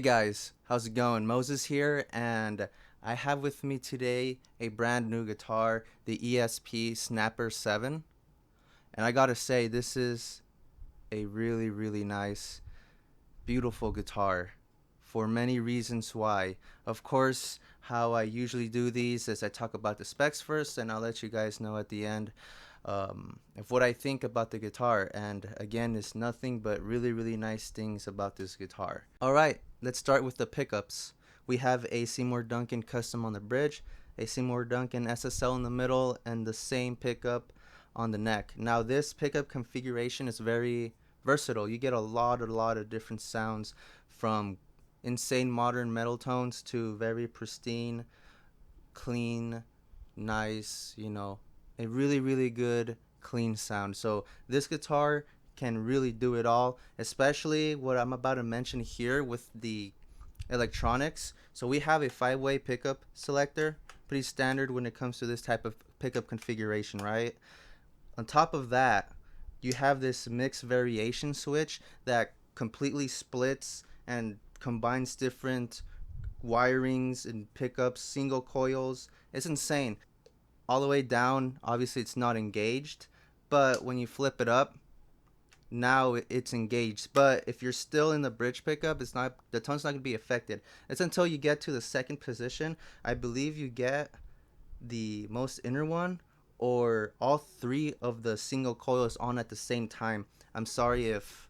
guys, how's it going? Moses here, and I have with me today a brand new guitar, the ESP Snapper 7. And I gotta say, this is a really nice, beautiful guitar for many reasons why. Of course, how I usually do these is I talk about the specs first, and I'll let you guys know at the end of what I think about the guitar. And again, it's nothing but really nice things about this guitar. Alright, let's start with the pickups. We have a Seymour Duncan custom on the bridge, a Seymour Duncan SSL in the middle, and the same pickup on the neck. Now this pickup configuration is very versatile. You get a lot of different sounds, from insane modern metal tones to very pristine, clean, nice, a really good clean sound. So this guitar can really do it all, especially what I'm about to mention here with the electronics. So we have a 5-way pickup selector, pretty standard when it comes to this type of pickup configuration, right? On top of that, you have this mix variation switch that completely splits and combines different wirings and pickups, single coils. It's insane. All the way down, obviously it's not engaged, but when you flip it up, now it's engaged. But if you're still in the bridge pickup, it's not, the tone's not going to be affected. It's until you get to the second position. I believe you get the most inner one, or all three of the single coils on at the same time. I'm sorry if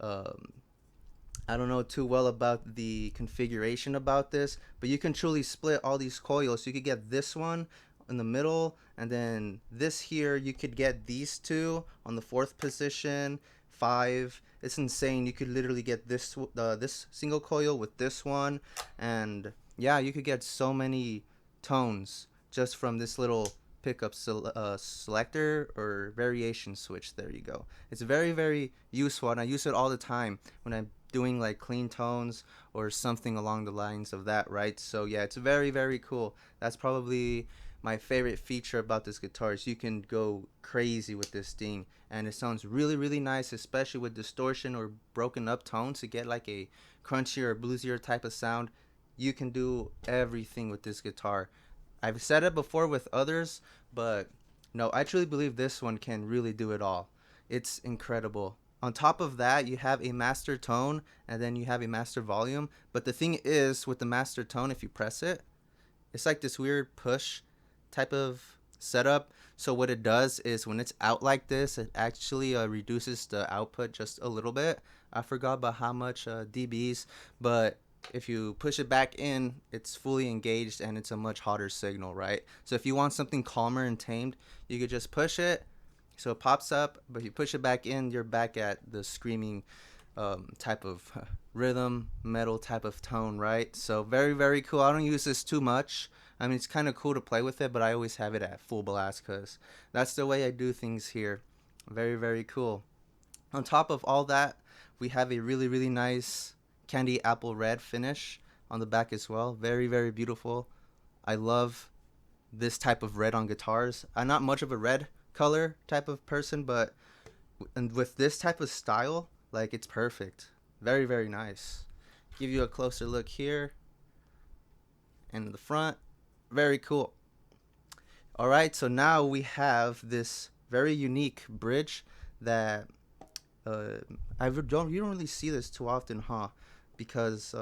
I don't know too well about the configuration about this, but you can truly split all these coils. You could get this one in the middle, and then this here, you could get these two on the fourth position, 5. It's insane. You could literally get this this single coil with this one, and yeah, you could get so many tones just from this little pickup selector or variation switch. There you go. It's very useful, and I use it all the time when I'm doing like clean tones or something along the lines of that, right? So yeah, it's very cool. That's probably my favorite feature about this guitar, is you can go crazy with this thing, and it sounds really nice, especially with distortion or broken up tones, to get like a crunchier or bluesier type of sound. You can do everything with this guitar. I've said it before with others, but no, I truly believe this one can really do it all. It's incredible. On top of that, you have a master tone, and then you have a master volume. But the thing is, with the master tone, if you press it, it's like this weird push type of setup. So what it does is, when it's out like this, it actually reduces the output just a little bit. I forgot about how much dBs, but if you push it back in, it's fully engaged and it's a much hotter signal, right? So if you want something calmer and tamed, you could just push it, so it pops up, but if you push it back in, you're back at the screaming type of rhythm metal type of tone, right? So very cool. I don't use this too much. I mean, it's kind of cool to play with it, but I always have it at full blast because that's the way I do things here. Very cool. On top of all that, we have a really nice candy apple red finish on the back as well. Very beautiful. I love this type of red on guitars. I'm not much of a red color type of person, but and with this type of style, like, it's perfect. Very nice. Give you a closer look here and in the front. Very cool. All right, so now we have this very unique bridge that you don't really see this too often, huh? Because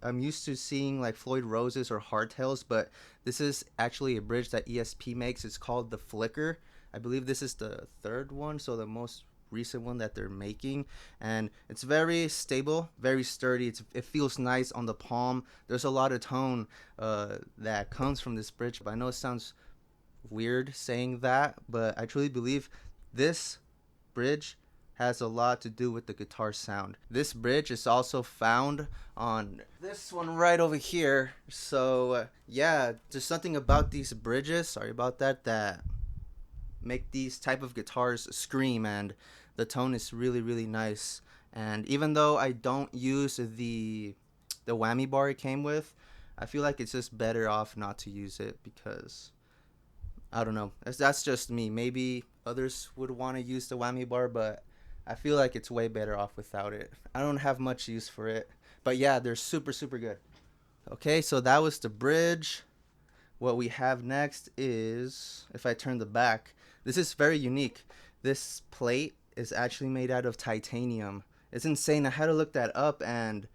I'm used to seeing like Floyd Roses or hardtails, but this is actually a bridge that ESP makes. It's called the Flicker. I believe this is the third one, so the most recent one that they're making, and it's very stable, very sturdy. It feels nice on the palm. There's a lot of tone that comes from this bridge. But I know it sounds weird saying that, but I truly believe this bridge has a lot to do with the guitar sound. This bridge is also found on this one right over here. So yeah, there's something about these bridges, sorry about that, that make these type of guitars scream, and the tone is really nice. And even though I don't use the whammy bar it came with, I feel like it's just better off not to use it, because I don't know, that's just me. Maybe others would want to use the whammy bar, but I feel like it's way better off without it. I don't have much use for it, But yeah, they're super, super good. Okay, so that was the bridge. What we have next is, if I turn the back, this is very unique. This plate is actually made out of titanium. It's insane. I had to look that up, and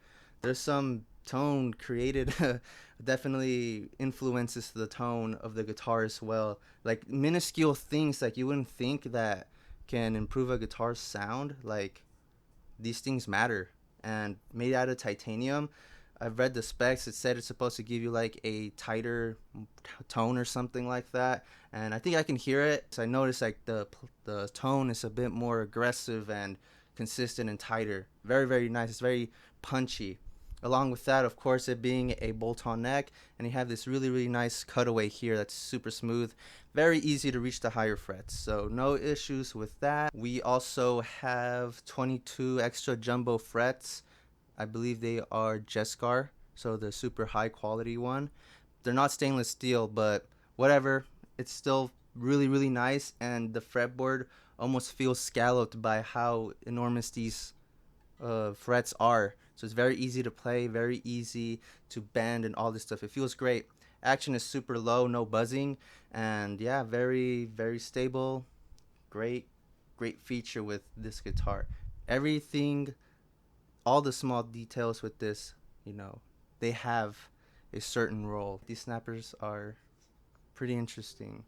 there's some tone created. Definitely influences the tone of the guitar as well. Like minuscule things like you wouldn't think that can improve a guitar's sound. Like these things matter. And made out of titanium, I've read the specs. It said it's supposed to give you like a tighter tone or something like that. And I think I can hear it. So I noticed like the tone is a bit more aggressive and consistent and tighter. Very, very nice. It's very punchy. Along with that, of course, it being a bolt-on neck, and you have this really, really nice cutaway here that's super smooth. Very easy to reach the higher frets, so no issues with that. We also have 22 extra jumbo frets. I believe they are Jescar, so the super high quality one. They're not stainless steel, but whatever. It's still really, really nice, and the fretboard almost feels scalloped by how enormous these frets are. So it's very easy to play, very easy to bend and all this stuff. It feels great. Action is super low, no buzzing, and yeah, very, very stable. Great, great feature with this guitar. Everything, all the small details with this, you know, they have a certain role. These snappers are pretty interesting.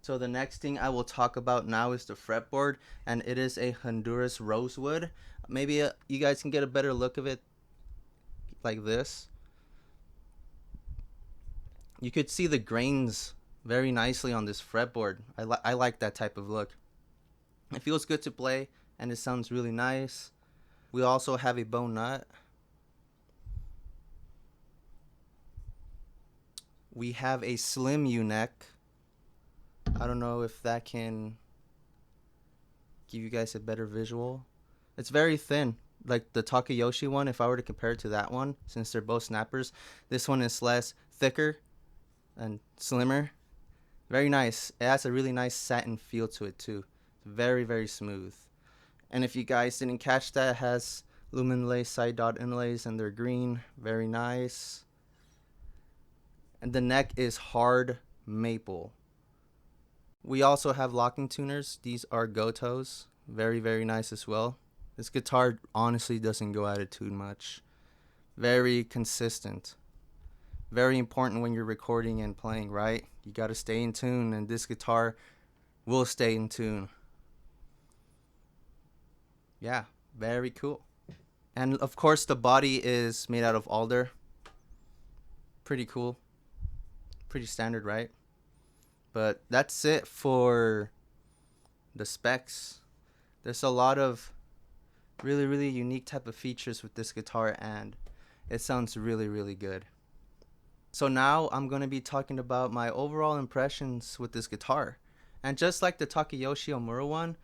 So the next thing I will talk about now is the fretboard, and it is a Honduras rosewood. Maybe you guys can get a better look of it like this. You could see the grains very nicely on this fretboard. I like that type of look. It feels good to play, and it sounds really nice. We also have a bone nut. We have a slim U-neck. I don't know if that can give you guys a better visual. It's very thin, like the Takayoshi one. If I were to compare it to that one, since they're both snappers, this one is thicker and slimmer. Very nice. It has a really nice satin feel to it too. Very, very smooth. And if you guys didn't catch that, it has lumen lace side dot inlays, and they're green. Very nice. And the neck is hard maple. We also have locking tuners. These are Gotos. Very, very nice as well. This guitar honestly doesn't go out of tune much. Very consistent. Very important when you're recording and playing, right? You got to stay in tune, and this guitar will stay in tune. Yeah, very cool. And of course, the body is made out of alder. Pretty cool. Pretty standard, right? But that's it for the specs. There's a lot of really, really unique type of features with this guitar, and it sounds really, really good. So now I'm going to be talking about my overall impressions with this guitar. And just like the Takayoshi Omura one,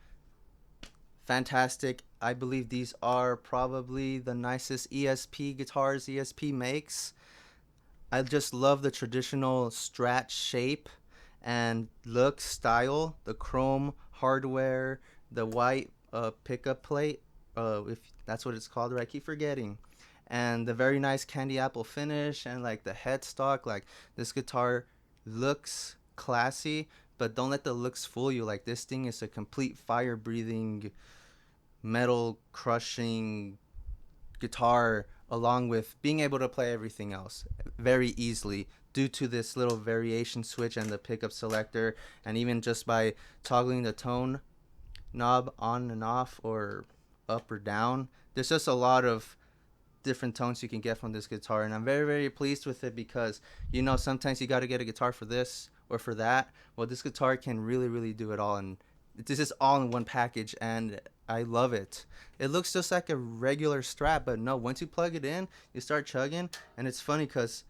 fantastic. I believe these are probably the nicest ESP guitars ESP makes. I just love the traditional Strat shape and look, style, the chrome hardware, the white pickup plate, if that's what it's called, right? I keep forgetting. And the very nice candy apple finish, and like the headstock. Like, this guitar looks classy, but don't let the looks fool you. Like, this thing is a complete fire breathing, metal crushing guitar, along with being able to play everything else very easily due to this little variation switch and the pickup selector, and even just by toggling the tone knob on and off or up or down. There's just a lot of different tones you can get from this guitar, and I'm very, very pleased with it, because you know, sometimes you got to get a guitar for this or for that. Well, this guitar can really, really do it all, and this is all in one package, and I love it. It looks just like a regular Strat, but no, once you plug it in, you start chugging. And it's funny because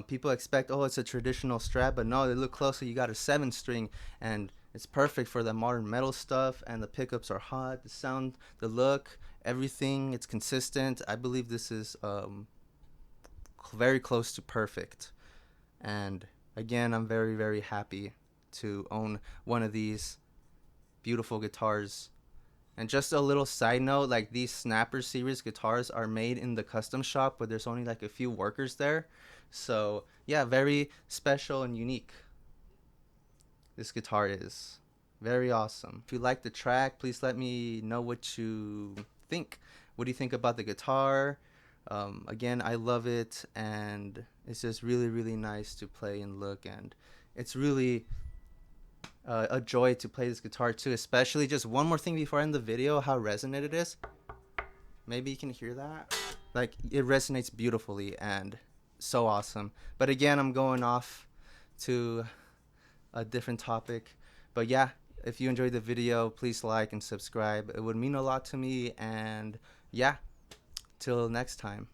people expect, oh, it's a traditional Strat, but no, they look closer, you got a 7-string, and it's perfect for the modern metal stuff. And the pickups are hot, the sound, the look, everything, it's consistent. I believe this is very close to perfect. And again, I'm very, very happy to own one of these beautiful guitars And just a little side note, like these Snapper series guitars are made in the custom shop, but there's only like a few workers there. So yeah, very special and unique. This guitar is very awesome. If you like the track, please let me know what you think. What do you think about the guitar? Again, I love it, and it's just really, really nice to play and look, and it's really a joy to play this guitar too. Especially, just one more thing before I end the video, how resonant it is. Maybe you can hear that. Like, it resonates beautifully and so awesome. But again, I'm going off to a different topic. But yeah, if you enjoyed the video, please like and subscribe. It would mean a lot to me. And yeah, till next time.